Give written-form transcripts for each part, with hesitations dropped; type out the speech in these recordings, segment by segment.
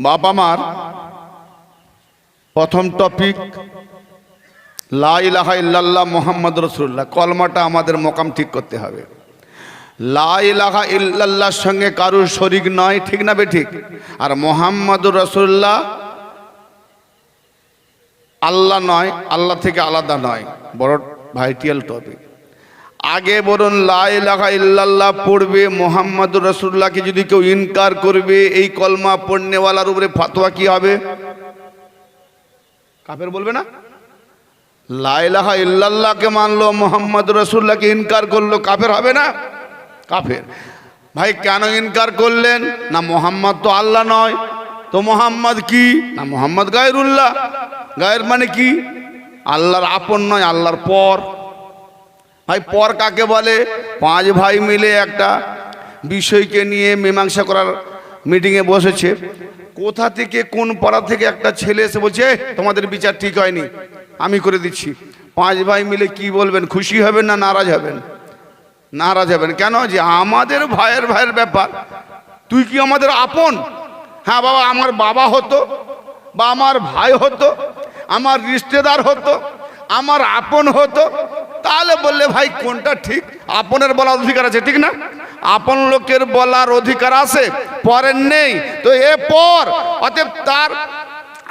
বাবা মার প্রথম টপিক লা ইলাহা ইল্লাল্লাহ মুহাম্মদ রাসূলুল্লাহ। কলমাটা আমাদের মকাম ঠিক করতে হবে। লা ইলাহা ইল্লাল্লাহর সঙ্গে কারুর শরীক নয়, ঠিক না বেঠিক? আর মুহাম্মদুর রাসূলুল্লাহ আল্লাহ নয়, আল্লাহ থেকে আলাদা নয়, বড় ভাইটাল টপিক। আগে বলুন, লা ইলাহা ইল্লাল্লাহ পড়বে, মুহাম্মদুর রাসূলুল্লাহকে যদি কেউ ইনকার করবে, এই কলমা পড়নেওয়ালার উপরে ফতোয়া কি হবে? কাফের বলবে না? লা ইলাহা ইল্লাল্লাহকে মানলো, মুহাম্মদুর রাসূলুল্লাহকে ইনকার করলো, কাফের হবে না? কাফের। ভাই কেন ইনকার করলেন? না মুহাম্মদ তো আল্লাহ নয়, তো মুহাম্মদ কি? না মুহাম্মদ গায়রুল্লাহ। গায়ের মানে কি? আল্লাহর আপন নয়, আল্লাহর পর। ভাই পর কাকে বলে? পাঁচ ভাই মিলে একটা বিষয়কে নিয়ে মীমাংসা করার মিটিংয়ে বসেছে। কোথা থেকে, কোন পাড়া থেকে একটা ছেলে এসে বলছে তোমাদের বিচার ঠিক হয়নি, আমি করে দিচ্ছি। পাঁচ ভাই মিলে কি বলবেন? খুশি হবেন না নারাজ হবেন? নারাজ হবেন। কেন? যে আমাদের ভাইয়ের ব্যাপার, তুই কি আমাদের আপন? হ্যাঁ বাবা, আমার বাবা হতো বা আমার ভাই হতো, আমার রিশতেদার হতো, আমার আপন হতো, তাহলে বললে ভাই কোনটা ঠিক? আপনের বলার অধিকার আছে, ঠিক না? আপন লোকের বলার অধিকার আছে, পরের নেই। তো এ পর, অতএব তার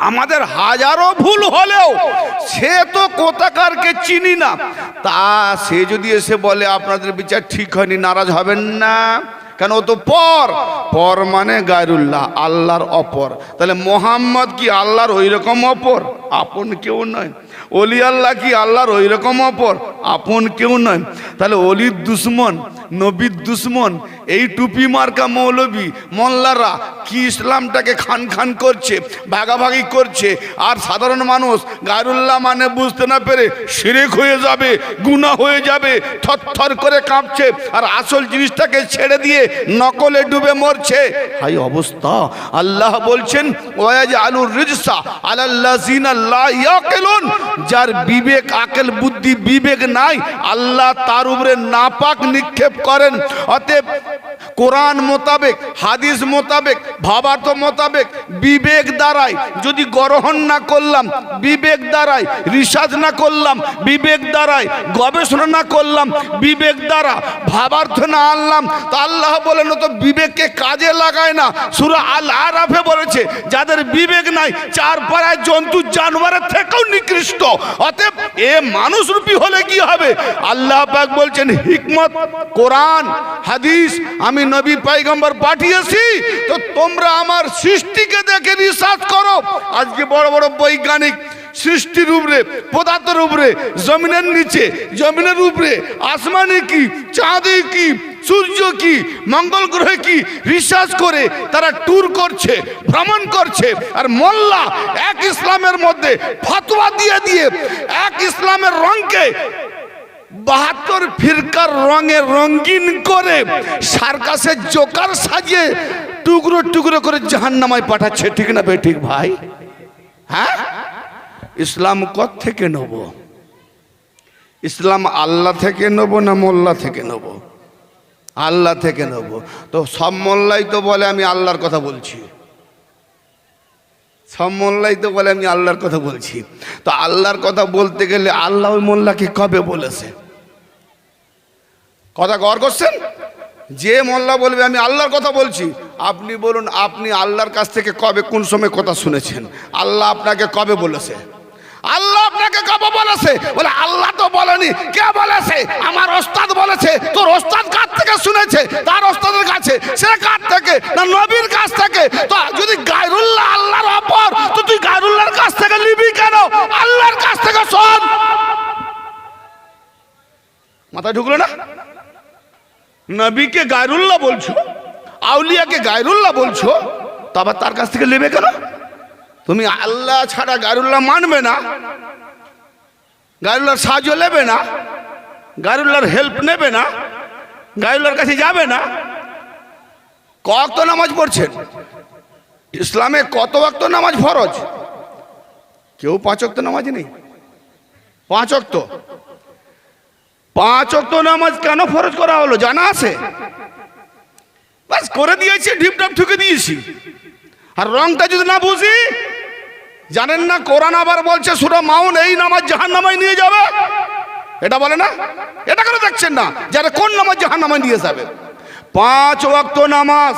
আমাদের হাজারো ভুল হলেও সে তো কোথাকারকে চিনি না, তা সে যদি এসে বলে আপনাদের বিচার ঠিক হয়নি, নারাজ হবেন না? কেন? ও তো পর মানে গায়রুল্লাহ, আল্লাহর অপর। তাহলে মোহাম্মদ কি আল্লাহর ওই রকম অপর? আপন কেউ নয়। অলি আল্লাহ কি আল্লাহর ওই রকম অপর? আপন কেউ নয়। তাহলে অলির দুশ্মন, নবীর দুশ্মন এই টুপি মার্কা মৌলবী মোল্লারা কি ইসলামটাকে খান খান করছে, ভাগাভাগি করছে। আর সাধারণ মানুষ গায়রুল্লাহ মানে বুঝতে না পেরে শিরক হয়ে যাবে, গুনাহ হয়ে যাবে, থরথর করে কাঁপছে, আর আসল জিনিসটাকে ছেড়ে দিয়ে নকলে ডুবে মরছে। হাই অবস্থা! আল্লাহ বলছেন ওয়াজআলুর রিজসা আলাল্লাযিনা লা ইয়াকিলুন, যার বিবেক, আকেল, বুদ্ধি, বিবেক নাই, আল্লাহ তার উপরে নাপাক নিক্ষেপ করেন। অতএব কোরআন মোতাবেক, হাদিস মোতাবেক, ভাবার্থ মোতাবেক, বিবেক দ্বারাই যদি গ্রহণ না করলাম, বিবেক দ্বারাই রিসার্চ না করলাম, বিবেক দ্বারাই গবেষণা না করলাম, বিবেক দ্বারা ভাবার্থ না আনলাম, তা আল্লাহ বলেন তো বিবেককে কাজে লাগায় না। সূরা আল আরাফে বলেছে যাদের বিবেক নাই চার পাড়ায় জন্তু জানোয়ারের থেকেও নিকৃষ্ট। অতএব এ মানুষরূপী হলে কি হবে? আল্লাহ পাক বলছেন হিকমত, কোরআন, হাদিস, আমি নবী পয়গম্বর পাঠিয়েছি, তো তোমরা আমার সৃষ্টিকে দেখে রিসার্চ করো। আজকে বড় বড় বৈজ্ঞানিক সৃষ্টির উপরে, পদার্থের উপরে, জমিনের নিচে, জমিনের উপরে, আসমানে কি, চাঁদে কি, সূর্য কি, মঙ্গল গ্রহে কি, রিসার্চ করে তারা ট্যুর করছে, ভ্রমণ করছে। আর মোল্লা এক ইসলামের মধ্যে ফতোয়া দিয়ে দিয়ে এক ইসলামের রঙকে ৭২ ফিরকার রঙে রঙিন করে সার্কাসের জোকার সাজিয়ে টুকরো টুকরো করে জাহান্নামায় পাঠাচ্ছে, ঠিক না বেঠিক ভাই? হ্যাঁ, ইসলাম কোথা থেকে নেব? ইসলাম আল্লাহ থেকে নেব না মোল্লা থেকে নেব? আল্লাহ থেকে নেব। তো সব মোল্লাই তো বলে আমি আল্লাহর কথা বলছি, সব মোল্লাই তো বলে আমি আল্লাহর কথা বলছি। তো আল্লাহর কথা বলতে গেলে আল্লাহ ওই মোল্লাকে কবে বলেছে? কথা গৌর করছেন? যে মোল্লা বলবে আমি আল্লাহর কথা বলছি, আপনি বলুন আপনি আল্লাহর কাছ থেকে কবে, কোন সময় কথা শুনেছেন? আল্লাহ আপনাকে কবে বলেছে? আল্লাহ আপনাকে কবে বলেছে? বলে আল্লাহ তো বলেনি। কে বলেছে? আমার ওস্তাদ বলেছে। তোর ওস্তাদ কার থেকে শুনেছে? তার ওস্তাদের কাছে। সে কার থেকে? না নবীর কাছ থেকে। তো যদি গায়রুল্লাহ আল্লাহর অপর, তো তুই গায়রুল্লাহর কাছ থেকে নিবি কেন? আল্লাহর কাছ থেকে শোন। মাথায় ঢুকলো না? নবীকে গায়রুল্লাহ বলছো, আউলিয়াকে গায়রুল্লাহ বলছো, তবে তার কাছ থেকে নেবে কেন? তুমি আল্লাহ ছাড়া গায়রুল্লাহ মানবে না, গায়রুল্লাহর সাহায্য নেবে না, গায়রুল্লাহর হেল্প নেবে না, গায়রুল্লাহর কাছে যাবে না। কত নামাজ পড়ছেন? ইসলামে কত ওয়াক্ত নামাজ ফরজ? কেউ 5 ওয়াক্ত নামাজ নেই। 5 ওয়াক্ত, 5 ওয়াক্ত নামাজ কেন ফরজ করা হলো জানা আছে? বাস করে দিয়েছি, ঢিপঢাপ ঠুকে দিয়েছি। আর রংটা যদি না বুঝি, জানেন না কোরআন আবার বলছে সূরা মাউন এই নামাজ জাহান্নামে নিয়ে যাবে, এটা বলে না? এটা কেন দেখছেন না যারা কোন নামাজ জাহান্নামে নিয়ে যাবে? 5 ওয়াক্ত নামাজ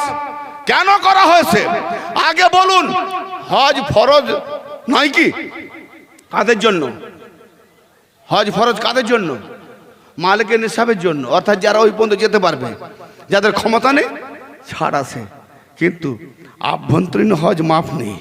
কেন করা হয়েছে আগে বলুন? হজ ফরজ নয় কি? কাদের জন্য হজ ফরজ? কাদের জন্য? মালিকের নিসাবের জন্য, অর্থাৎ যারা ওই পর্যন্ত যেতে পারবে, যাদের ক্ষমতা নেই ছাড় আছে। কিন্তু আভ্যন্তরীণ হজ মাফ নেই।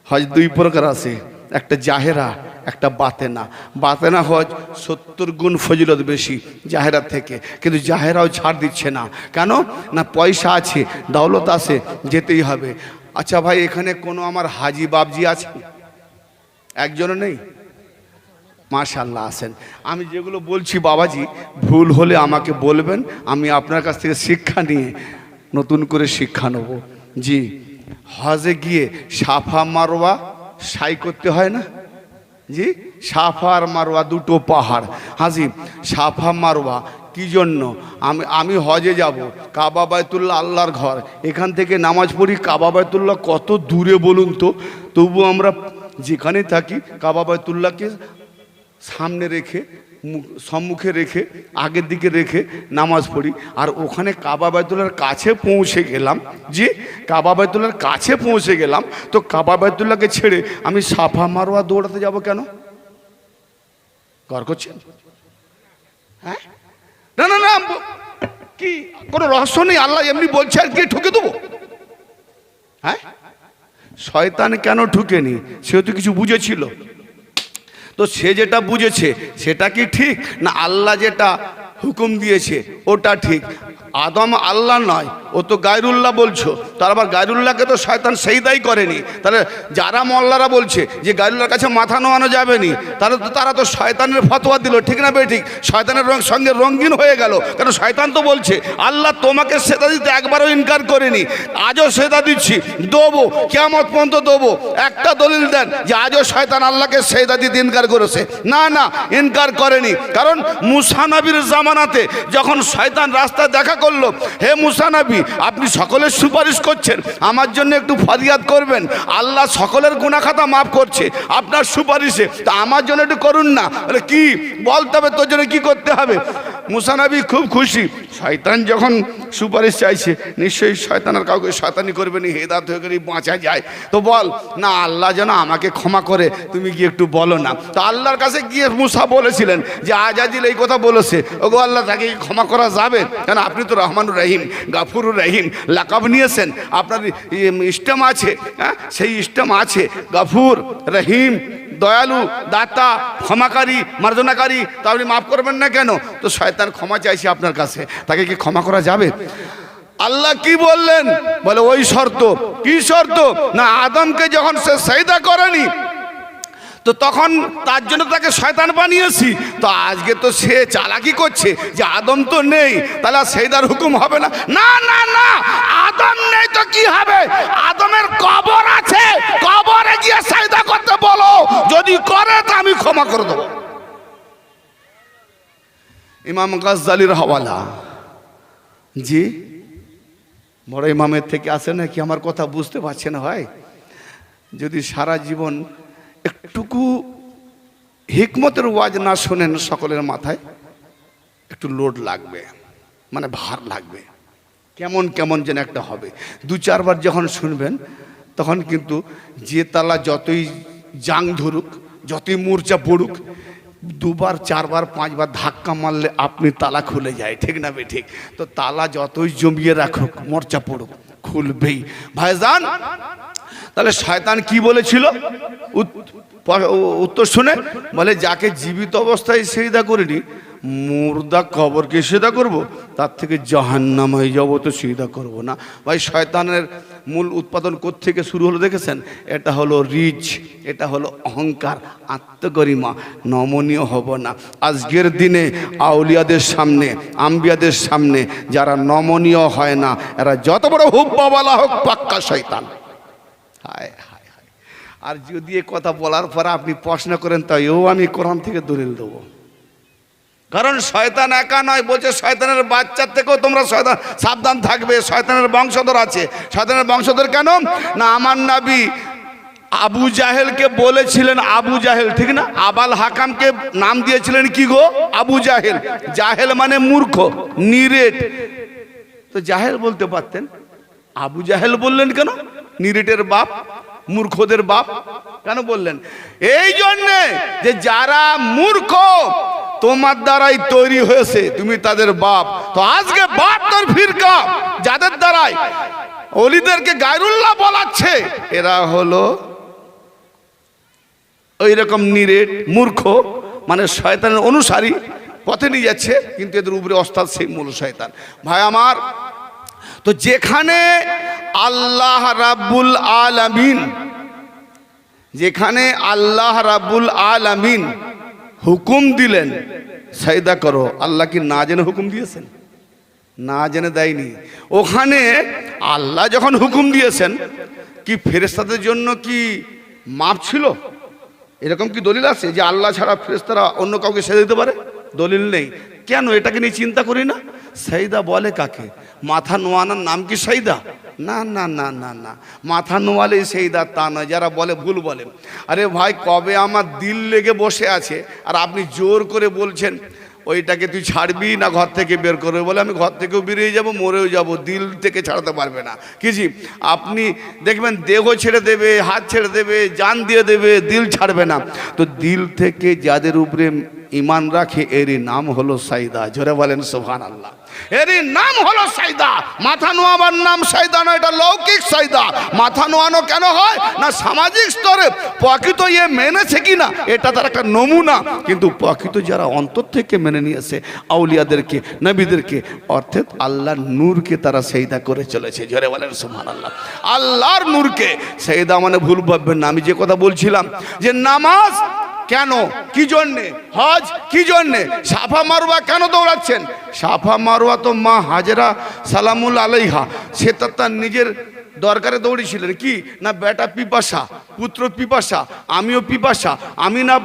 হজ 2 প্রকার আছে, একটা জাহেরা, একটা বাতেনা। বাতেনা হজ 70 গুণ ফজিলত বেশি জাহেরার থেকে, কিন্তু জাহেরাও ছাড় দিচ্ছে না। কেন না? পয়সা আছে, দৌলত আছে, যেতেই হবে। আচ্ছা ভাই, এখানে কোনো আমার হাজি বাবজি আছে? একজনও নেই? মাশাআল্লাহ আছেন। আমি যেগুলো বলছি বাবাজি, ভুল হলে আমাকে বলবেন, আমি আপনার কাছ থেকে শিক্ষা নিয়ে নতুন করে শিক্ষা নেব। জি, হজে গিয়ে সাফা মারওয়া সাই করতে হয় না? জি, সাফা আর মারওয়া দুটো পাহাড়। হাজি, সাফা মারওয়া কি জন্য? আমি হজে যাব, কাবা বাইতুল্লাহ আল্লাহর ঘর, এখান থেকে নামাজ পড়ি। কাবা বাইতুল্লাহ কত দূরে বলুন তো? তবু আমরা যেখানে থাকি কাবা বাইতুল্লাহকে সামনে রেখে, সম্মুখে রেখে, আগের দিকে রেখে নামাজ পড়ি। আর ওখানে কাবা বাইতুল্লাহর কাছে পৌঁছে গেলাম, জি কাবা বাইতুল্লাহর কাছে পৌঁছে গেলাম, তো কাবা বাইতুল্লাহকে ছেড়ে আমি সাফা মারওয়া দৌড়াতে যাব কেন? গর করছেন? হ্যাঁ, না না না, কি কোনো রহস্য নেই? আল্লাহ এমনি বলছে আর কি ঠকে দেবো? হ্যাঁ, শয়তান কেন ঠুকেনি? সে তো কিছু বুঝেছিল। তো সে যেটা বুঝেছে সেটা কি ঠিক, না আল্লাহ যেটা হুকুম দিয়েছে ওটা ঠিক? আদম আল্লাহ নয়, ও তো গায়রুল্লাহ বলছো। তার আবার গায়রুল্লাহকে তো শয়তান সেইদাই করেনি। তাহলে যারা মোল্লারা বলছে যে গায়রুল্লাহর কাছে মাথা নোয়ানো যাবে নি, তারা তো শয়তানের ফতোয়া দিল, ঠিক না বে ঠিক? শয়তানের সঙ্গে রঙিন হয়ে গেল। কেন? শয়তান তো বলছে আল্লাহ তোমাকে সেদা দিতে একবারও ইনকার করেনি, আজও সেদা দিচ্ছি, দেবো, কিয়ামত পর্যন্ত দেবো। একটা দলিল দেন যে আজও শয়তান আল্লাহকে সেদা দিতে ইনকার করেছে? না না, ইনকার করেনি। কারণ মুসা নবীর জামানাতে যখন শয়তান রাস্তা দেখা করলো, হে মুসা নবী, আপনি সকলের সুপারিশ করছেন, আমার জন্য একটু ফরিয়াদ করবেন, আল্লাহ সকলের গুনাহ খাতা মাফ করছে আপনার সুপারিশে, তা আমার জন্য একটু করুন না। বলে কি বলতে হবে, তোর জন্য কি করতে হবে? মুসা নবী খুব খুশি। শয়তান যখন সুপারিশ চাইছে, নিশ্চয়ই শয়তানের কাউকে শয়তানি করবে না, হেদায়েত হয়ে গেলে বাঁচা যায়। তো বল না, আল্লাহ যেন আমাকে ক্ষমা করে, তুমি গিয়ে একটু বলো না। তো আল্লাহর কাছে গিয়ে মুসা বলেছিলেন যে আজাজিল এই কথা বলেছে, ওগো আল্লাহ, তাকে ক্ষমা করা যাবে? কেন আপনি তো রহমানুর রহিম, গাফুরুর রহিম লাকাব নিয়েছেন, আপনার ইস্টেম আছে, হ্যাঁ সেই ইস্টেম আছে, গাফুর রহিম, দয়ালু, দাতা, ক্ষমাকারী, মার্জনাকারী, তা আপনি মাফ করবেন না কেন? তো শয়তান ক্ষমা চাইছে আপনার কাছে, তাকে কি ক্ষমা করা যাবে? আল্লাহ কি বললেন? বলে ওই শর্ত। কি শর্ত? না আদমকে যখন সে সেজদা করেনি, তো তখন তার জন্য তাকে শয়তান বানিয়েছি। তো আজকে তো সে চালাকি করছে যে আদম তো নেই, তাহলে সেজদার হুকুম হবে না। না না না, আদম নেই তো কি হবে? আদমের কবর আছে, কবরে গিয়ে সেজদা করতে বলো, যদি করে তো আমি ক্ষমা করে দেবো। ইমাম গাজ্জালির হাওয়ালা। জি, বড় ইমামের থেকে আসে নাকি? আমার কথা বুঝতে পারছেন ভাই? যদি সারা জীবন একটুকু হিকমতের ওয়াজ না শোনেন, সকলের মাথায় একটু লোড লাগবে, মানে ভার লাগবে, কেমন কেমন যেন একটা হবে। 2-4 বার যখন শুনবেন, তখন কিন্তু যে তালা যতই জাং ধরুক, যতই মূর্ছা পড়ুক, 2 বার 4 বার 5 বার ধাক্কা মারলে আপনি তালা খুলে যায়, ঠিক না বে ঠিক? তো তালা যতই জমিয়ে রাখুক, মূর্ছা পড়ুক, খুলবেই ভাইজান। তাহলে শয়তান কি বলেছিল? উত্তর শুনে বলে, যাকে জীবিত অবস্থায় সেজদা করিনি, মুর্দা কবরকে সেজদা করব, তার থেকে জাহান্নামে যাব, তো সেজদা করব না। ভাই শয়তানের মূল উৎপাদন কোত্থেকে শুরু হলো দেখেছেন? এটা হলো রিচ, এটা হলো অহংকার, আত্মগরিমা, নমনীয় হব না। আজকের দিনে আউলিয়াদের সামনে, আম্বিয়াদের সামনে যারা নমনীয় হয় না, এরা যত বড় হুব্বাওয়ালা হোক, পাক্কা শয়তান। হায় হায় হায়। আর যদি এ কথা বলার পরে আপনি প্রশ্ন করেন, তাইও আমি কোরআন থেকে দলিল দেবো। কারণ শয়তান একা নয়, বলছে শয়তানের বাচ্চার থেকেও তোমরা শয়তান সাবধান থাকবে। শয়তানের বংশধর আছে। শয়তানের বংশধর কেন না, আমার নবী আবু জাহেলকে বলেছিলেন, আবু জাহেল ঠিক না, আবাল হাকামকে নাম দিয়েছিলেন কি গো, আবু জাহেল। জাহেল মানে মূর্খ, নিরেট। তো জাহেল বলতে পারতেন, আবু জাহেল বললেন কেন? নিরেটের বাপ, মূর্খদের বাপ কেন বললেন? এই জন্যে যে যারা মূর্খ তোমার দ্বারাই তৈরি হয়েছে, তুমি তাদের বাপ। তো আজকে বাপ তোর ফিরকা যাদের দ্বারাই ওলিদেরকে গায়রুল্লাহ বলাচ্ছে, এরা হলো ওই রকম নিরেট মূর্খ, মানে শয়তানের অনুসারী, পথে নিয়ে যাচ্ছে, কিন্তু এদের উপরে ওস্তাদ সেই মূল শয়তান। ভাই আমার, তো যেখানে আল্লাহ রাব্বুল আলামিন, যেখানে আল্লাহ রাব্বুল আলামিন হুকুম দিলেন সাজদা করো, আল্লাহ কি না জেনে হুকুম দিয়েছেন? না জেনে দেয়নি। ওখানে আল্লাহ যখন হুকুম দিয়েছেন, কি ফেরেশতাদের জন্য কি মাপ ছিল? এরকম কি দলিল আছে যে আল্লাহ ছাড়া ফেরেশতারা অন্য কাউকে সেজদা দিতে পারে? দলিল নেই। কেন এটাকে নিয়ে চিন্তা করি না? সাজদা বলে কাকে? মাথা নোয়ানোর নাম কি সাজদা? না না না না না, মাথা নোয়ালে সাজদা তা নয়। যারা বলে ভুল বলে। আরে ভাই, কবে আমার দিল লেগে বসে আছে আর আপনি জোর করে বলছেন ওইটাকে তুই ছাড়বি না ঘর থেকে বের করবে? বলে আমি ঘর থেকেও বেরিয়ে যাব, মরেও যাব, দিল থেকে ছাড়াতে পারবে না। কিছু আপনি দেখবেন দেহ ছেড়ে দেবে, হাত ছেড়ে দেবে, জান দিয়ে দেবে, দিল ছাড়বে না। তো দিল থেকে যাদের উপরে ইমান রাখে, এরই নাম হলো সাজদা। জোরে বলেন সুবহানাল্লাহ। এরই নাম হলো সাজদা। মাথা নোয়াবার নাম সাজদা নয়, এটা লৌকিক সাজদা। মাথা নোয়ানো কেন হয় না, সামাজিক স্তরে প্রকৃত ইয়ে মেনেছে কিনা এটা তার একটা নমুনা, কিন্তু প্রকৃত যারা অন্তর থেকে মেনে নিয়েছে আউলিয়াদেরকে, নবীদেরকে, অর্থাৎ আল্লাহর নূরকে তারা সাজদা করে চলেছে। জোরে বলেন সুবহানাল্লাহ। আল্লাহর নূরকে সাজদা মানে ভুল ভাববেন না। আমি যে কথা বলছিলাম যে নামাজ কেন, কি জন্যে, হজ কি জন্যে, সাফা মারওয়া কেন দৌড়াচ্ছেন? সাফা মারওয়া তো মা হাজেরা সালামুল আলাইহা, সে তার নিজের দরকারে দৌড়িয়েছিলেন। কি না, বেটা পিপাসা, পুত্র পিপাসা, আমিও পিপাসা, আমি না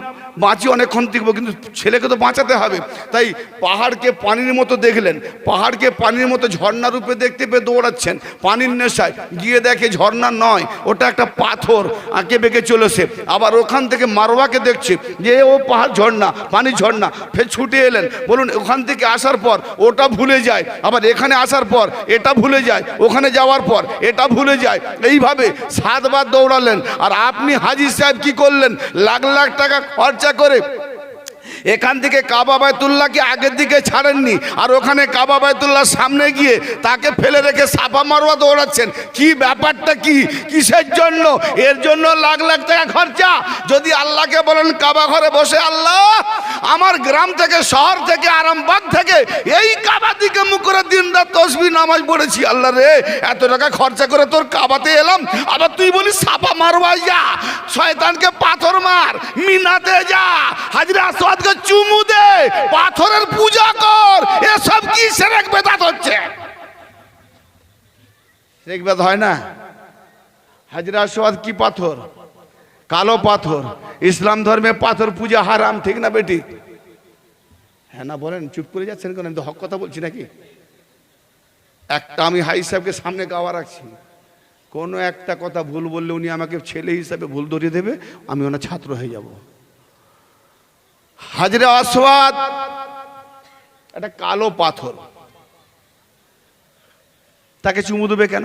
বাঁচি অনেকক্ষণ দেখবো, কিন্তু ছেলেকে তো বাঁচাতে হবে। তাই পাহাড়কে পানির মতো দেখলেন, পাহাড়কে পানির মতো ঝর্ণা রূপে দেখতে পেয়ে দৌড়াচ্ছেন পানির নেশায়। গিয়ে দেখে ঝর্ণা নয়, ওটা একটা পাথর আঁকে বেঁকে চলেছে। আবার ওখান থেকে মারওয়াকে দেখছে যে ও পাহাড় ঝর্ণা, পানি ঝর্ণা। ফের ছুটে এলেন, বলুন ওখান থেকে আসার পর ওটা ভুলে যায়, আবার এখানে আসার পর এটা ভুলে যায়, ওখানে যাওয়ার পর এটা ভুলে যায়। এইভাবে 7 বার দৌড়ালেন। আর আপনি হাজী সাহেব কি করলেন? লাখ লাখ টাকা খরচা করে এখান থেকে কাবা বাইতুল্লাহকে আগের দিকে ছাড়েননি, আর ওখানে কাবা বাইতুল্লাহর সামনে গিয়ে তাকে ফেলে রেখে সাফা মারওয়া দৌড়াচ্ছেন। কি ব্যাপারটা কি, কিসের জন্য? এর জন্য লাখ লাখ টাকা খরচা। যদি আল্লাহকে বলেন কাবা ঘরে বসে, আল্লাহ আমার গ্রাম থেকে, শহর থেকে, আরামবাগ থেকে এই কাবা দিকে মুখ করে দিনরাত তাসবিহ নামাজ পড়েছি, আল্লাহ রে এত টাকা খরচা করে তোর কাবাতে এলাম, আবার তুই বলিস সাফা মারওয়ায় যা, শয়তানকে পাথর মার, মিনাতে যা, হাজরে আসওয়াদকে চুমু দে, পাথরের পূজা কর। এসব কি শিরক বিদআত হচ্ছে? শিরক বিদআত হয় না? হাজরে আসওয়াদ কি পাথর? কালো পাথর। ইসলাম ধর্মে পাথর পূজা হারাম, ঠিক না বেটি? হ্যাঁ না বলেন, চুপ করে যাচ্ছেন কেন? আমি তো হক কথা বলছি নাকি? একটা আমি হাই সাহেবকে সামনে গাওয়া রাখছি, কোনো একটা কথা ভুল বললে উনি আমাকে ছেলে হিসাবে ভুল ধরিয়ে দেবে, আমি ওনার ছাত্র হয়ে যাব। হাজরে আসওয়াদ একটা কালো পাথর, তাকে চুমু দেবে কেন?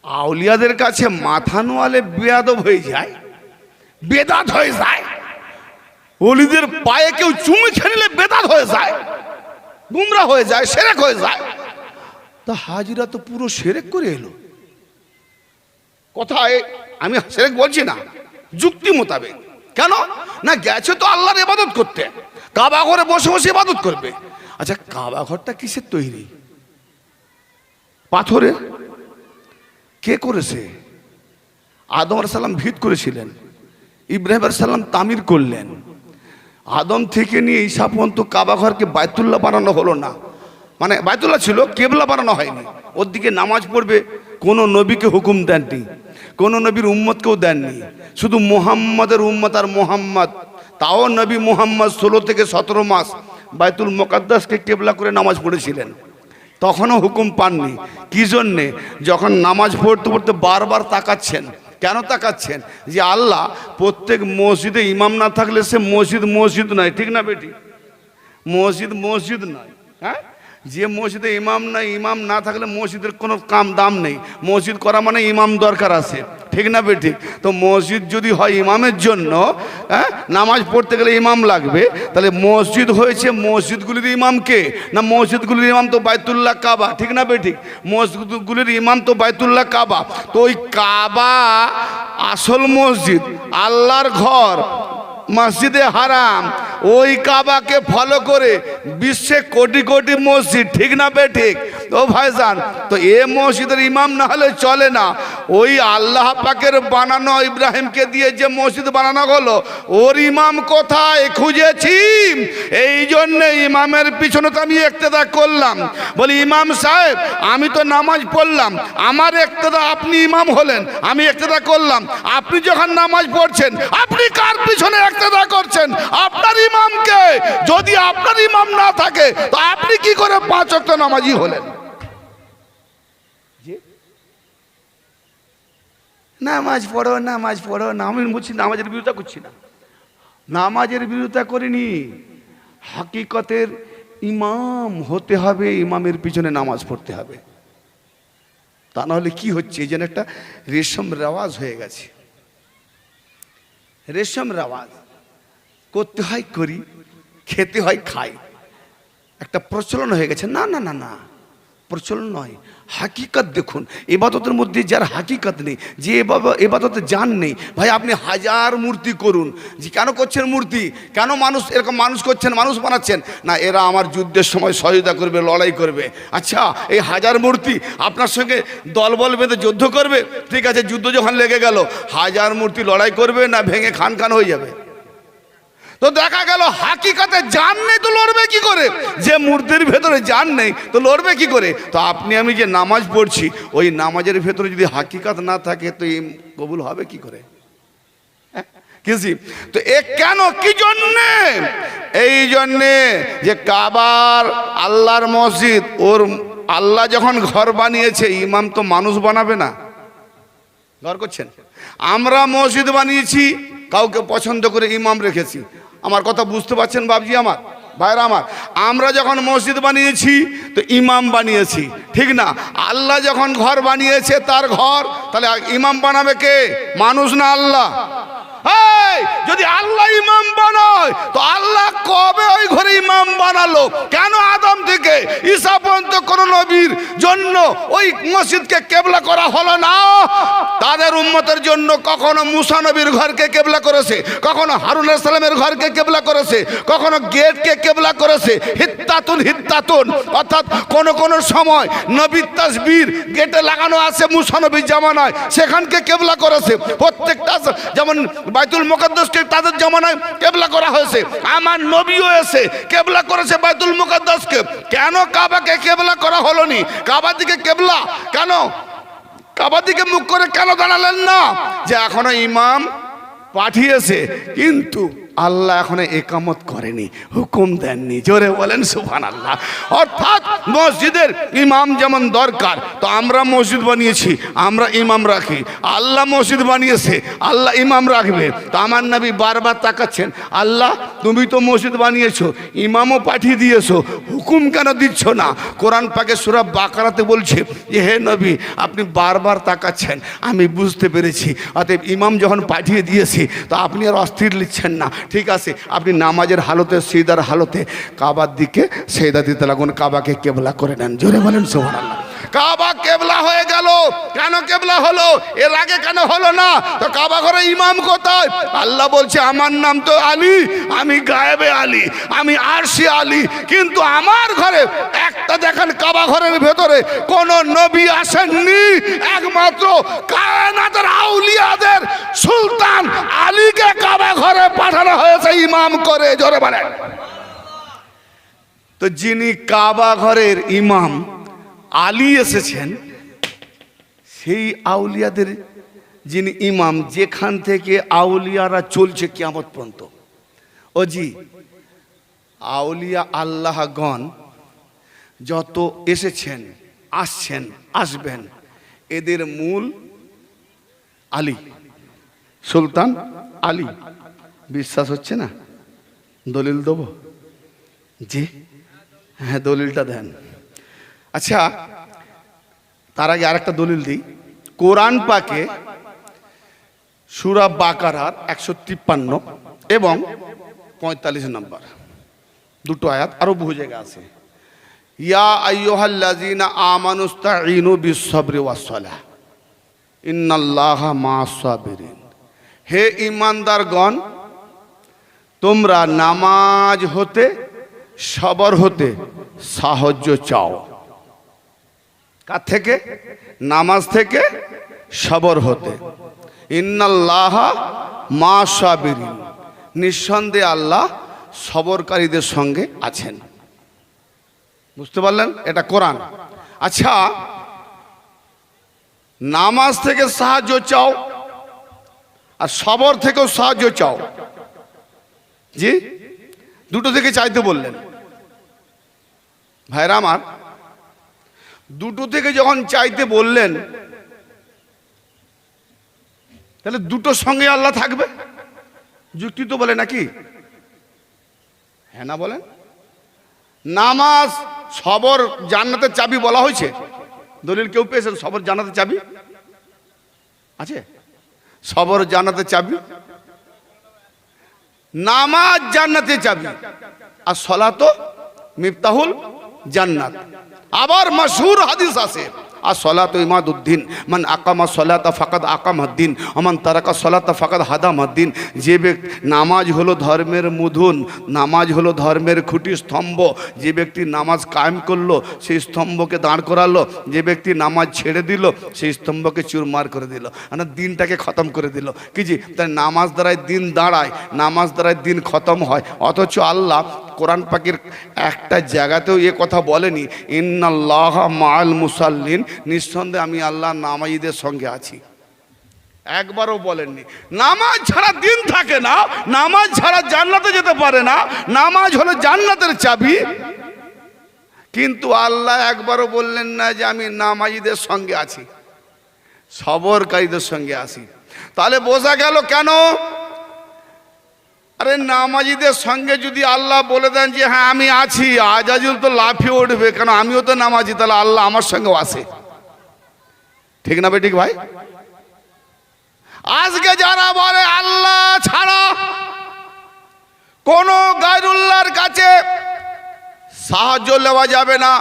আউলিয়াদের কাছে মাথা নোয়ালে বেয়াদব হয়ে যায়, বেদাত হয়ে যায়। ওলিদের পায়ে কেউ চুমু খেয়ে নিলে বেদাত হয়ে যায়, গুমরা হয়ে যায়, শিরক হয়ে যায়। তা হাজিরা তো পুরো শিরক করে এলো। কোথায়? আমি শিরক বলছি না, যুক্তি মোতাবেক। কেন না, গেছে তো আল্লাহর ইবাদত করতে, কাবা ঘরে বসে বসে ইবাদত করবে। আচ্ছা, কাবা ঘরটা কিসের তৈরি? পাথরের। কে করেছে? আদম আলাইহিস সালাম ভিত করেছিলেন, ইব্রাহিম আলাইহিস সালাম তামির করলেন। আদম থেকে নিয়ে ঈসা পর্যন্ত কাবা ঘরকে বাইতুল্লাহ বানানো হলো না। মানে বাইতুল্লাহ ছিল, কেবলা বানানো হয়নি। ওর দিকে নামাজ পড়বে কোনো নবীকে হুকুম দেননি, কোনো নবীর উম্মতকেও দেননি। শুধু মুহাম্মাদের উম্মত আর মুহাম্মদ, তাও নবী মুহাম্মদ 16 থেকে 17 মাস বাইতুল মুকাদ্দাসকে কেবলা করে নামাজ পড়েছিলেন, তখনও হুকুম পাননি। কি জন্যে? যখন নামাজ পড়তে পড়তে বারবার তাকাচ্ছেন। কেন তাকাচ্ছেন? যে আল্লাহ প্রত্যেক মসজিদে ইমাম না থাকলে সে মসজিদ নয়, ঠিক না বেটি? মসজিদ নয়। হ্যাঁ, যে মসজিদে ইমাম না থাকলে মসজিদের কোনো দাম নেই। মসজিদ করা মানে ইমাম দরকার আছে, ঠিক না বেটি? তো মসজিদ যদি হয় ইমামের জন্য, হ্যাঁ, নামাজ পড়তে গেলে ইমাম লাগবে, তাহলে মসজিদ হয়েছে মসজিদগুলির ইমামকে না? মসজিদগুলির ইমাম তো বাইতুল্লাহ কাবা, ঠিক না বেটি? মসজিদগুলির ইমাম তো বাইতুল্লাহ কাবা। তো ওই কাবা আসল মসজিদ, আল্লাহর ঘর, মসজিদে হারাম, ওই কাবাকে ফলো করে বিশ্বে কোটি কোটি মসজিদ, ঠিক না বেঠিক? ও ভাইজান, তো এ মসজিদের ইমাম না হলে চলে না। ওই আল্লাহ পাকের বানানো ইব্রাহিমকে দিয়ে যে মসজিদ বানানো হলো, ওর ইমাম কোথায় খুঁজেছি। এই জন্যে ইমামের পিছনে তো আমি ইক্তেদা করলাম। বলি ইমাম সাহেব, আমি তো নামাজ পড়লাম, আমার ইক্তেদা, আপনি ইমাম হলেন, আমি ইক্তেদা করলাম। আপনি যখন নামাজ পড়ছেন, আপনি কার পিছনে ইক্তেদা করছেন? আপনার ইমামকে। যদি আপনার ইমাম না থাকে তো আপনি কি করে 5 ওয়াক্ত নামাজি হলেন? নামাজ পড়ো না, আমি বলছি নামাজের বিরোধিতা করছি না, নামাজের বিরোধিতা করিনি। হাকিকতের ইমাম হতে হবে, ইমামের পিছনে নামাজ পড়তে হবে। তা না হলে কি হচ্ছে? এই যেন একটা রেশম রেওয়াজ হয়ে গেছে। রেশম রেওয়াজ করতে হয় করি, খেতে হয় খাই, একটা প্রচলন হয়ে গেছে। না না না না, প্রচলন নয়, হাকিকত দেখুন। ইবাদতের মধ্যে যার হাকিকত নেই, যে ইবাদতে জান নেই, ভাই আপনি হাজার মূর্তি করুন। যে কেন করছেন মূর্তি? কেন মানুষ এরকম মানুষ করছেন, মানুষ বানাচ্ছেন? না, এরা আমার যুদ্ধের সময় সহায়তা করবে, লড়াই করবে। আচ্ছা, এই হাজার মূর্তি আপনার সঙ্গে দলবল বেঁধে যুদ্ধ করবে, ঠিক আছে, যুদ্ধ যখন লেগে গেল, হাজার মূর্তি লড়াই করবে না ভেঙে খান খান হয়ে যাবে? তো দেখা গেল হাকিকতে জান নেই, তো লড়বে কি করে? যে মূর্তির ভেতরে জান নেই তো লড়বে কি করে? তো আপনি আমি যে নামাজ পড়ছি, ওই নামাজের ভেতরে যদি হাকিকত না থাকে তো এই কবুল হবে কি করে? কিসি তো এ কেন, কি জন্যে? এই জন্যে যে কাবার আল্লাহর মসজিদ, ওর আল্লাহ যখন ঘর বানিয়েছে, ইমাম তো মানুষ বানাবে না। ঘর করছেন, আমরা মসজিদ বানিয়েছি, কাউকে পছন্দ করে ইমাম রেখেছি। আমার কথা বুঝতে পারছেন বাবজি আমার, ভাইরা আমার? আমরা যখন মসজিদ বানিয়েছি তো ইমাম বানিয়েছি, ঠিক না? আল্লাহ যখন ঘর বানিয়েছে তার ঘর, তাহলে ইমাম বানাবে কে? মানুষ না আল্লাহ? যদি আল্লাহ ইমাম বানায় তো আল্লাহ কবে ওই ঘরে ইমাম বানালো? কেন আদম থেকে ঈসা পর্যন্ত কোন নবীর জন্য ওই মসজিদকে কেবলা করা হলো না? তাদের উম্মতের জন্য কখনো মুসা নবীর ঘরকে কেবলা করেছে, কখনো হারুন আলাইহিস সালামের ঘরকে কেবলা করেছে, কখনো গেটকে কেবলা করেছে। হিত্তাতুন অর্থাৎ কোন সময় নবীর তাসবীর গেটে লাগানো আছে মুসা নবীর জামানায়, সেখানকে কেবলা করেছে। প্রত্যেকটা যেমন বাইতুল মুকাদ্দাসকে তাদের জামানায় কেবলা করা হয়েছে, আমার নবীও এসে কেবলা করেছে বাইতুল মুকাদ্দাসকে। কেন কাবাকে কেবলা করা হলো নি? কাবার দিকে কেবলা কেন, কাবার দিকে মুখ করে কেন দাঁড়ালেন না? যে এখনো ইমাম পাঠিয়েছে কিন্তু আল্লাহ এখনো একামত করেনি, হুকুম দেননি। জোরে বলেন সুবহানাল্লাহ। অর্থাৎ মসজিদের ইমাম যেমন দরকার, তো আমরা মসজিদ বানিয়েছি, আমরা ইমাম রাখি। আল্লাহ মসজিদ বানিয়েছে, আল্লাহ ইমাম রাখবে। তো আমার নবী বারবার তাকাচ্ছেন, আল্লাহ তুমি তো মসজিদ বানিয়েছো, ইমামও পাঠিয়ে দিয়েছো, হুকুম কেন দিচ্ছ না? কোরআন পাকে সূরা বাকারাতে বলছে যে হে নবী, আপনি বারবার তাকাচ্ছেন, আমি বুঝতে পেরেছি। অতএব ইমাম যখন পাঠিয়ে দিয়েছি তো আপনি আর অস্থির নিচ্ছেন না, ঠিক আছে? আপনি নামাজের হালতে, সিজদার হালতে কাবার দিকে সিজদা দিতে লাগুন, কাবাকে কেবলা করে নেন। জোরে বলেন সুবহানাল্লাহ। কাবা কেবলা হয়ে গেল। কেন কেবলা হলো? এর আগে কেন হলো না? তো কাবা ঘরে ইমাম কোথায়? আল্লাহ বলছে আমার নাম তো আলী, আমি গায়েবে আলী, আমি আরশে আলী, কিন্তু আমার ঘরে একটা দেখেন কাবা ঘরের ভেতরে কোন নবী আসেননি, একমাত্র কায়নাতের আউলিয়াদের সুলতান আলীকে কাবা ঘরে পাঠানো হয়েছে ইমাম করে। জোরে বলেন। তো যিনি কাবা ঘরের ইমাম আলী এসেছেন, সেই আউলিয়াদের যিনি ইমাম, যেখান থেকে আউলিয়ারা চলছে কিয়ামত পর্যন্ত। ও জি, আউলিয়া আল্লাহগণ যত এসেছেন, আসছেন, আসবেন, এদের মূল আলী, সুলতান আলী। বিশ্বাস হচ্ছে না? দলিল দেবো? জি, হ্যাঁ, দলিলটা দেন। আচ্ছা, তার আগে আরেকটা দলিল দিই। কোরআন পাকে সূরা বাকারার 153 এবং 45 নম্বর দুটো আয়াত, আরো বহু জায়গা আছে। ইয়া আইয়ুহাল্লাযীনা আমানুস্তাঈনু বিস-সাবরি ওয়াস-সালাহ ইন্নাল্লাহা মা'আস-সাবিরিন। হে ঈমানদারগণ, তোমরা নামাজ হতে, সবর হতে সাহায্য চাও। কার থেকে? নামাজ থেকে, সবর হতে। ইন্নাল্লাহা মা'আস-সাবিরিন, নিঃসন্দেহে আল্লাহ সবরকারীদের সঙ্গে আছেন। বুঝতে পারলেন? এটা কোরআন। আচ্ছা, নামাজ থেকে সাহায্য চাও আর সবর থেকেও সাহায্য চাও। জি, দুটো থেকে চাইতে বললেন। ভাইরা আমার, দুটো থেকে যখন চাইতে বললেন, তাহলে দুটোর সঙ্গে আল্লাহ থাকবে। যুক্তি তো বলে নাকি? হ্যাঁ না বলেন? নামাজ, সবর জান্নাতের চাবি বলা হয়েছে। দলিল কেউ পেয়েছেন সবর জান্নাতের চাবি আছে? সবর জান্নাতের চাবি, নামাজ জান্নাতের চাবি, আর সালাত মিফতাহুল জান্নাত। আবার মাশহুর হাদিস আছে, আর সালাতু ইমাদুদ্দিন, মান আকামা সালাতা ফাকাদ আকামাদ্দিন ওয়া মান তারাকা সালাতা ফাকাদ হাদামাদ্দিন। যে ব্যক্তি, নামাজ হলো ধর্মের মূধন, নামাজ হলো ধর্মের খুঁটি স্তম্ভ। যে ব্যক্তি নামাজ কায়েম করলো, সেই স্তম্ভকে দাঁড় করালো। যে ব্যক্তি নামাজ ছেড়ে দিল, সেই স্তম্ভকে চুরমার করে দিল, মানে দিনটাকে খতম করে দিল। কি জি? তাই নামাজ দ্বারাই দিন দাঁড়ায়, নামাজ দ্বারাই দিন খতম হয়। অথচ আল্লাহ কোরআন পাকের একটা জায়গাতেও এ কথা বলেনি, ইন্নাল্লাহা মাআল মুসাল্লিন, নিঃসন্দেহে আমি আল্লাহ নামাজীদের সঙ্গে আছি। একবারও বলেননি। নামাজ ছাড়া দিন থাকে না, নামাজ ছাড়া জান্নাতে যেতে পারে না, নামাজ হলো জান্নাতের চাবি। কিন্তু আল্লাহ একবারও বললেন না যে আমি নামাজীদের সঙ্গে আছি, সবরকারীদের সঙ্গে আছি। তাহলে বোঝা গেল কেন? আরে নামাজীদের সঙ্গে যদি আল্লাহ বলে দেন যে হ্যাঁ আমি আছি, আজাজিল তো লাফিয়ে উঠবে, কেন আমিও তো নামাজি, তাহলে আল্লাহ আমার সঙ্গেও আছে। ঠিক না বেঠিক ভাই? আজকে যারা বলে আল্লাহ ছাড়া কোন গায়রুল্লাহর কাছে সাহায্য নেওয়া যাবে না,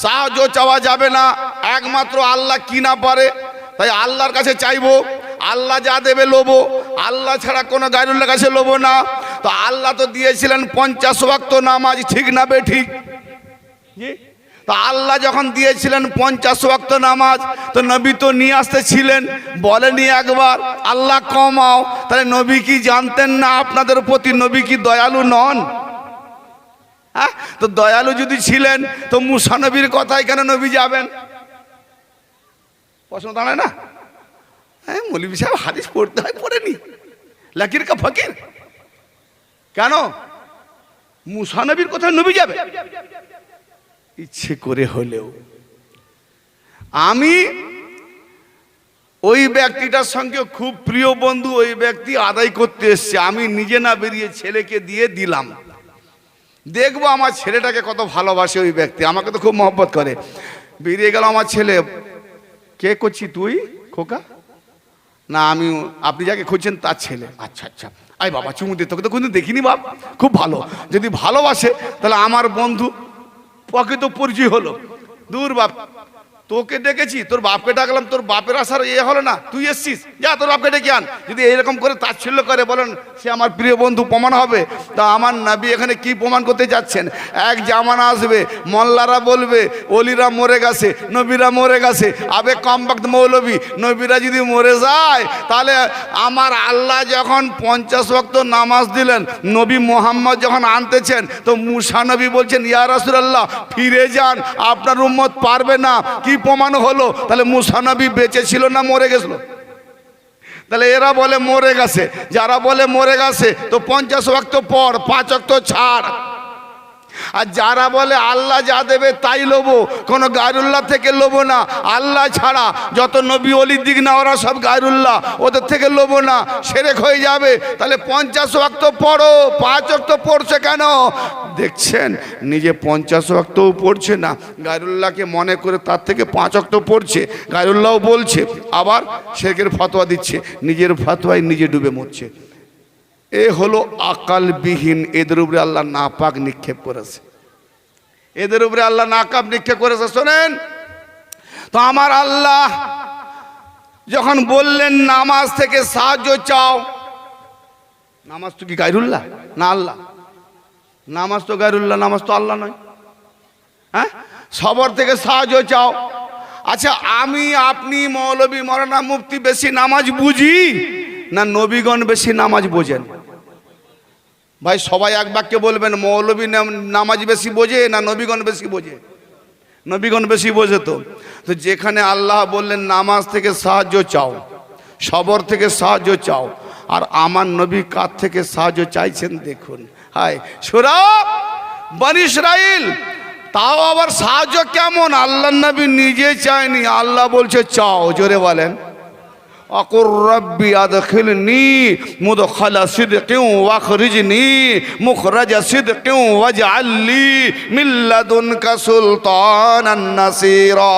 সাহায্য চাওয়া যাবে না, একমাত্র আল্লাহ কি না পারে, তাই আল্লাহর কাছে চাইবো, আল্লাহ যা দেবে লোবো, আল্লাহ ছাড়া কোনো গায়রুল্লাহর কাছে লোবো না। তো আল্লাহ তো দিয়েছিলেন 50 ওয়াক্ত নামাজ, ঠিক না বেঠিক? তো আল্লাহ যখন দিয়েছিলেন 50 ওয়াক্ত নামাজ, তো নবী তো নিয়ে আসতেছিলেন, বলেনি একবার আল্লাহ কমাও? তাহলে নবী কি জানতেন না আপনাদের প্রতি নবী কি দয়ালু নন? হ্যাঁ, তো দয়ালু যদি ছিলেন তো মুসা নবীর কথায় কেন নবী যাবেন? প্রশ্ন দাঁড়ায় না? হ্যাঁ, মৌলভী সাহেব হাদিস পড়তে হয়, পড়েনি, লাকির কা ফকির। কেন মুসা নবীর কথায় নবী যাবে? ইচ্ছে করে হলেও আমি ওই ব্যক্তিটার সঙ্গে খুব প্রিয় বন্ধু, ওই ব্যক্তি আদায় করতে এসছে, আমি নিজে না বেরিয়ে ছেলেকে দিয়ে দিলাম। দেখবো আমার ছেলেটাকে কত ভালোবাসে ওই ব্যক্তি, আমাকে তো খুব মহব্বত করে। বেরিয়ে গেল আমার ছেলে, কে করছি তুই খোকা? না আমি, আপনি যাকে খুঁজছেন তার ছেলে। আচ্ছা আচ্ছা, আই বাবা চুমু দে, তোকে তো কিন্তু দেখিনি বাপ, খুব ভালো। যদি ভালোবাসে তাহলে আমার বন্ধু, প্রকৃত পরিচয় হলো। দূর বাপ, তোকে ডেকেছি, তোর বাপকে ডাকলাম, তোর বাপের আসার এ হলো না, তুই এসছিস, যা তোর বাপকে ডেকে আন। যদি এরকম করে তাচ্ছিল্য করে বলেন সে আমার প্রিয় বন্ধু, প্রমাণ হবে। তা আমার নবী এখানে কি প্রমাণ করতে যাচ্ছেন? এক জামানা আসবে, মোল্লারা বলবে অলিরা মরে গেছে, নবীরা মরে গেছে, আবে কমবাক্ত মৌলবী, নবীরা যদি মরে যায় তাহলে আমার আল্লাহ যখন 50 ওয়াক্ত নামাজ দিলেন, নবী মোহাম্মদ যখন আনতেছেন, তো মুসা নবী বলছেন ইয়া রাসূলুল্লাহ ফিরে যান, আপনার উম্মত পারবে না। কি প্রমাণ হলো? তাহলে মুসা নবী বেঁচে ছিল না মরে গেছিল? তাহলে এরা বলে মরে গেছে, যারা বলে মরে গেছে তো 50 ওয়াক্ত পর, 5 ওয়াক্ত ছাড়। আর যারা বলে আল্লাহ যা দেবে তাই লোবো, কোনো গায়রুল্লাহ থেকে লোবো না, আল্লাহ ছাড়া যত নবী অলির দিক না ওরা সব গায়রুল্লাহ, ওদের থেকে লোবো না, শিরক হয়ে যাবে। তাহলে 50 ওয়াক্ত পড়ো, 5 ওয়াক্ত পড়ছে কেন? দেখছেন নিজে 50 ওয়াক্তও পড়ছে না, গায়রুল্লাহকে মনে করে তার থেকে 5 ওয়াক্ত পড়ছে, গায়রুল্লাহও বলছে, আবার শিরকের ফতোয়া দিচ্ছে, নিজের ফতোয়ায় নিজে ডুবে মরছে। এ হলো আকালবিহীন, এদের উপরে আল্লাহ নাপাক নিক্ষেপ করেছে, এদের উপরে আল্লাহ নাকাব নিক্ষেপ করেছে। শোনেন তো, আমার আল্লাহ যখন বললেন নামাজ থেকে সাহায্য চাও, নামাজ তো কি গায়রুল্লাহ না আল্লাহ? নামাজ তো গায়রুল্লাহ, নামাজ তো আল্লাহ নয়। হ্যাঁ, সবর থেকে সাহায্য চাও। আচ্ছা, আমি আপনি মৌলবী মৌলানা মুফতি বেশি নামাজ বুঝি না নবীগণ বেশি নামাজ বোঝেন? ভাই সবাই এক বাক্যে বলবেন, মৌলবী নামাজ বেশি বোঝে না নবীগণ বেশি বোঝে? নবীগণ বেশি বোঝে। তো যেখানে আল্লাহ বললেন নামাজ থেকে সাহায্য চাও, সবর থেকে সাহায্য চাও, আর আমার নবী কার থেকে সাহায্য চাইছেন দেখুন। হায় সূরা বনী ইসরাইল, তাও আবার সাহায্য কেমন? আল্লাহ নবী নিজে চায়নি, আল্লাহ বলছে চাও। জোরে বলেন, আকুর রব্বি আদখিলনি মুদখালা সিদকিন ওয়াখরিজনি মুখরাজা সিদকিন ওয়াজআলনি মিন লাদুনকা সুলতানান নাসীরা।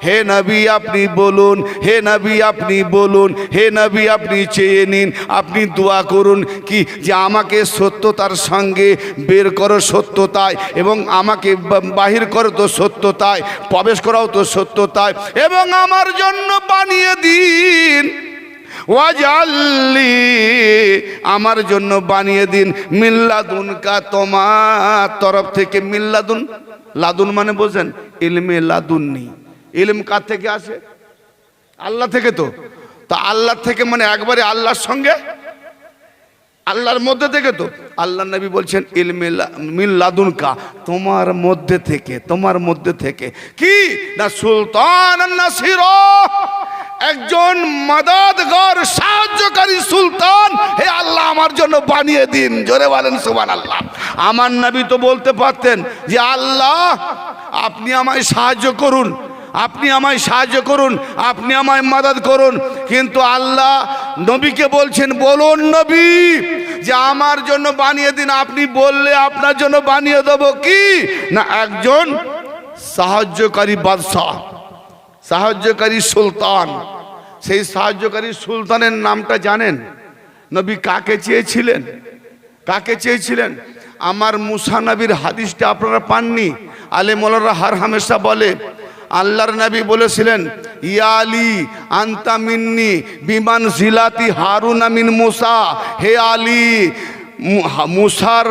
হে নবী আপনি বলুন, হে নবী আপনি বলুন, হে নবী আপনি চেয়ে নিন, আপনি দোয়া করুন কি যে আমাকে সত্যতার সঙ্গে বের করো সত্যতায়, এবং আমাকে বাহির করো তো সত্যতায়, প্রবেশ করাও তো সত্যতায়, এবং আমার জন্য বানিয়ে দিন ওয়াজআলনি, আমার জন্য বানিয়ে দিন মিল্লাদুনকা, তোমার তরফ থেকে। মিল্লাদুন, লাদুন মানে বোঝেন ইলমে লাদুন্নি, ইলম কার থেকে আসে? আল্লাহ থেকে। তো আল্লাহ থেকে মানে একবারে আল্লাহর সঙ্গে, আল্লাহর মধ্যে থেকে। তো আল্লাহ নবী বলছেন ইলমে মিন লাদুনকা, তোমার মধ্যে থেকে, তোমার মধ্যে থেকে কি না সুলতান নাসিরা, একজন মদদগার সাহায্যকারী সুলতান হে আল্লাহ আমার জন্য বানিয়ে দিন। জোরে বলেন সুবহানাল্লাহ। আমার নবী তো বলতে পারতেন যে আল্লাহ আপনি আমায় সাহায্য করুন, আপনি আমায় সাহায্য করুন, আপনি আমায় মদদ করুন, কিন্তু আল্লাহ নবীকে বলছেন বলুন নবী যে আমার জন্য বানিয়ে দিন। আপনি বললে আপনার জন্য বানিয়ে দেবো কি না একজন সাহায্যকারী বাদশাহ, সাহায্যকারী সুলতান। সেই সাহায্যকারী সুলতানের নামটা জানেন? নবী কাকে চেয়েছিলেন? কাকে চেয়েছিলেন? আমার মুসা নবীর হাদিসটা আপনারা পাননি? আলেম ওলামারা হর হামেশা বলে আল্লাহর নবী বলেছিলেন ইয়া আলী আনতা মিন্নি বিমান জিলাতি হারুন মিন মুসা, হে আলী মুসার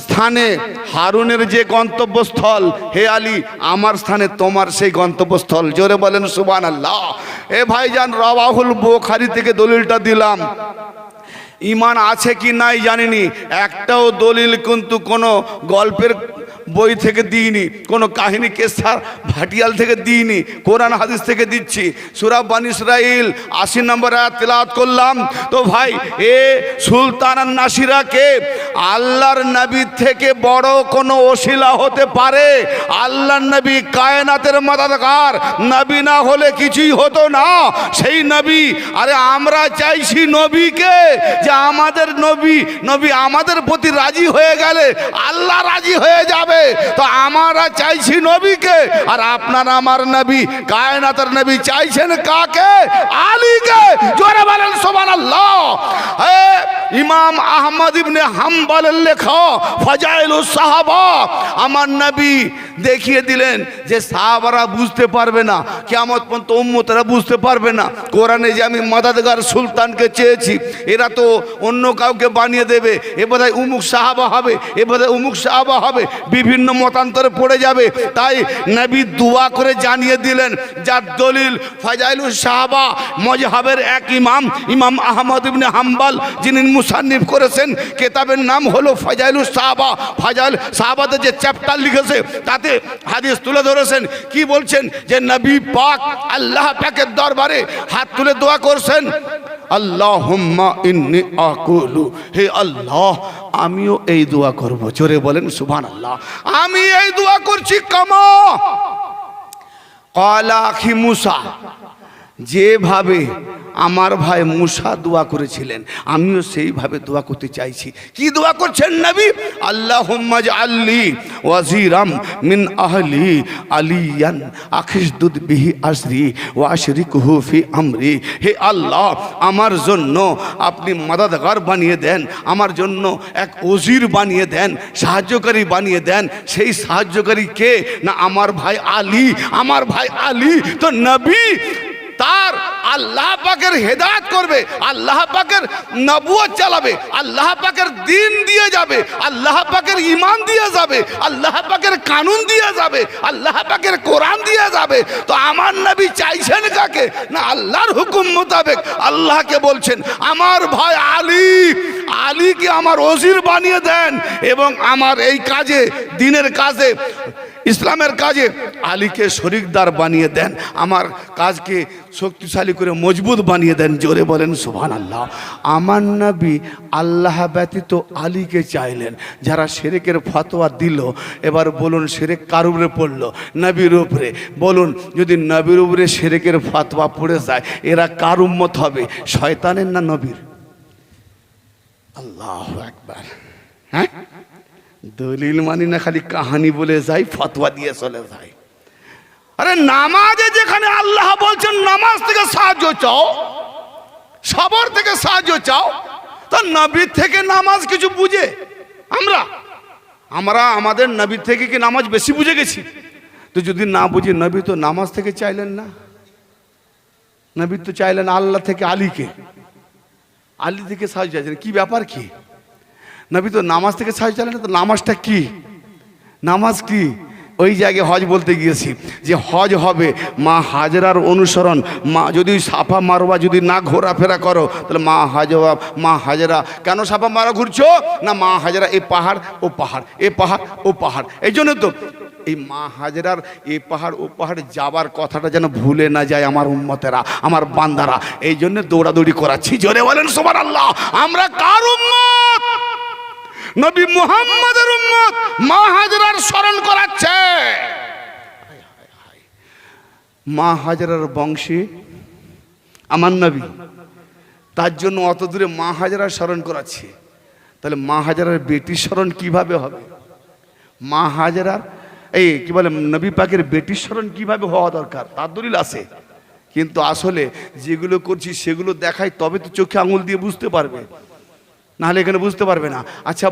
স্থানে হারুনের যে গন্তব্যস্থল, হে আলী আমার স্থানে তোমার সেই গন্তব্যস্থল। জোরে বলেন সুবহানাল্লাহ। এ ভাইজান রাওয়াহুল বুখারী থেকে দলিলটা দিলাম, ঈমান আছে কি নাই জানিনি, একটাও দলিল কিন্তু কোনো গল্পের বই থেকে দিইনি, কোনো কাহিনী কেসা ভাটিয়াল থেকে দিইনি, কোরআন হাদিস থেকে দিচ্ছি। সূরা বনী ইসরাইল 80 নম্বর আয়াত তেলাওয়াত করলাম। তো ভাই এ সুলতান নাসিরাকে আল্লাহর নবী থেকে বড় কোনো ওসিলা হতে পারে? আল্লাহর নবী কায়নাতের মদদগার, নবী না হলে কিছুই হতো না। সেই নবী, আরে আমরা চাইছি নবীকে যে আমাদের নবী আমাদের প্রতি রাজি হয়ে গেলে আল্লাহ রাজি হয়ে যাবে। তো আমরা চাইছি নবীকে, আর আপনারা আমার নবী কায়নাতের নবী চাইছেন কাকে? আলীকে। জোরে বলেন সুবহানাল্লাহ। ইমাম আহমদ ইবনে হাম্বলের লেখা ফাজাইলুস সাহাবা, আমার নবী দেখিয়ে দিলেন যে সাহাবারা বুঝতে পারবে না, কিয়ামত পর্যন্ত উম্মতরা বুঝতে পারবে না কোরআনে যে আমি মদদগার সুলতানকে চেয়েছি, এরা তো অন্য কাউকে বানিয়ে দেবে, এ বোধহয় উমুক সাহাবা হবে, এ বোধহয় উমুক সাহাবা হবে, বিভিন্ন মতান্তরে পড়ে যাবে। তাই নবী দোয়া করে জানিয়ে দিলেন, যার দলিল ফাজাইলুস সাহাবা মজহাবের এক ইমাম, ইমাম আহমদ ইবনে হাম্বল, যিনি মুসান্নিফ করেছেন, কিতাবের নাম হলো ফাজাইলুস সাহাবা। ফাজাইল সাহাবাতে যে চ্যাপ্টার লিখেছে তাতে হাদিস তুলে ধরেছেন। কি বলছেন? যে নবী পাক আল্লাহ পাকের দরবারে হাত তুলে দোয়া করছেন, আল্লাহুম্মা ইন্নী আকুলু, হে আল্লাহ আমিও এই দোয়া করব। জোরে বলেন সুবহানাল্লাহ। আমি এই দোয়া করছি কামা ক্বালা আখি মুসা, যেভাবে আমার ভাই মুসা দোয়া করেছিলেন আমিও সেইভাবে দোয়া করতে চাইছি। কি দোয়া করছেন নবী? আল্লাহুম্মা জাআললি ওয়াজিরাম মিন আহলি আলিয়ান আখিসদুদ বিহি আসরি ওয়া আশরিকুহু ফি আমরি। হে আল্লাহ আমার জন্য আপনি মাদাদগার বানিয়ে দেন, আমার জন্য এক ওজির বানিয়ে দেন, সাহায্যকারী বানিয়ে দেন। সেই সাহায্যকারী কে? না আমার ভাই আলী। আমার ভাই আলী তো নবী, তার আল্লাহ পাকের হেদায়েত করবে, আল্লাহ পাকের নবুয়ত চালাবে, আল্লাহ পাকের দিন দিয়ে যাবে, আল্লাহ পাকের ঈমান দিয়ে যাবে, আল্লাহ পাকের কানুন দিয়ে যাবে, আল্লাহ পাকের কোরআন দিয়ে যাবে। তো আমার নবী চাইছেন কাকে? না আল্লাহর হুকুম মোতাবেক আল্লাহকে বলছেন আমার ভাই আলী, আলীকে আমার ওজির বানিয়ে দেন এবং আমার এই কাজে, দিনের কাজে, ইসলামের কাজে আলীকে শরিকদার বানিয়ে দেন, আমার কাজকে শক্তিশালী করে মজবুত বানিয়ে দেন। জোরে বলেন সুবহানাল্লাহ। আমার নবী আল্লাহ ব্যতীত আলীকে চাইলেন। যারা শিরকের ফতোয়া দিল, এবার বলুন শিরক কার উপরে পড়লো? নবীর উপরে। বলুন যদি নবীর উপরে শিরকের ফতোয়া পড়ে যায় এরা কার উম্মত হবে? শয়তানের না নবীর? আল্লাহু আকবার। হ্যাঁ, দলিল মানি না, খালি কাহানি বলে যাই, ফতোয়া দিয়ে চলে যায়। আরে নামাজে যেখানে আল্লাহ বলছেন নামাজ থেকে সাহায্য চাও, সবর থেকে সাহায্য চাও, তো নবীর থেকে নামাজ কিছু বুঝে? আমরা আমাদের নবীর থেকে কি নামাজ বেশি বুঝে গেছি? তো যদি না বুঝি, নবী তো নামাজ থেকে চাইলেন না, নবী তো চাইলেন আল্লাহ থেকে আলীকে, আলী থেকে সাহায্য চাইছেন। কি ব্যাপার কি? নবী তো নামাজ থেকে সাহায্য চাইলেন না, তো নামাজটা কি? নামাজ কি? ওই জায়গায় হজ বলতে গিয়েছি যে হজ হবে মা হাজরার অনুসরণ। মা যদি সাফা মারওয়া যদি না ঘোরাফেরা করো তাহলে মা হাজরা কেন সাফা মারওয়া ঘুরছো? না মা হাজরা এই পাহাড় ও পাহাড়, এ পাহাড় ও পাহাড়। এই জন্য তো এই মা হাজরার এই পাহাড় ও পাহাড়ে যাবার কথাটা যেন ভুলে না যায় আমার উম্মতেরা, আমার বান্দারা। এই জন্য দৌড়াদৌড়ি করাচ্ছি। জোরে বলেন সুবহানাল্লাহ। আমরা কার উম্মত? নবী মুহাম্মদের উম্মত। মা হাজরার স্মরণ করাচ্ছে। মা হাজরার বংশী আমার নবী, তার জন্য অত দূরে মা হাজরার স্মরণ করাচ্ছি। তাহলে মা হাজরার বেটির স্মরণ কিভাবে হবে? মা হাজরার এই কি বলে নবী পাকের বেটির স্মরণ কিভাবে হওয়া দরকার? তার দলিল আছে, কিন্তু আসলে যেগুলো করছি সেগুলো দেখাই, তবে তো চোখে আঙুল দিয়ে বুঝতে পারবে, নাহলে এখানে বুঝতে পারবে না। আচ্ছা